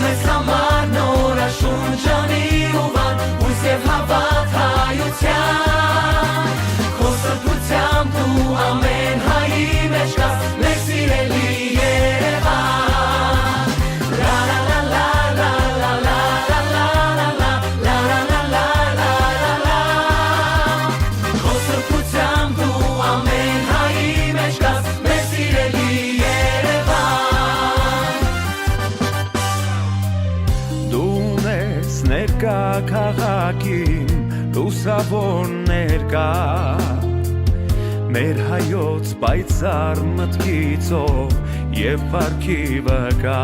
մեզ համար նորաշունչանի ուղան հույս և հավատ հայության քո սրբությամբ դու ամեն հայի մեջ կաս մեր սիրելի Երևան լա լա լա լա լա լա լա լա լա լա լա լա լա լա քո սրբությամբ դու ամեն հայի մեջ կաս մեր սիրելի ներկա քաղաքին լուսավոր ներկա մեր հայոց պայծառ մտքիցով եւ վարքի վկա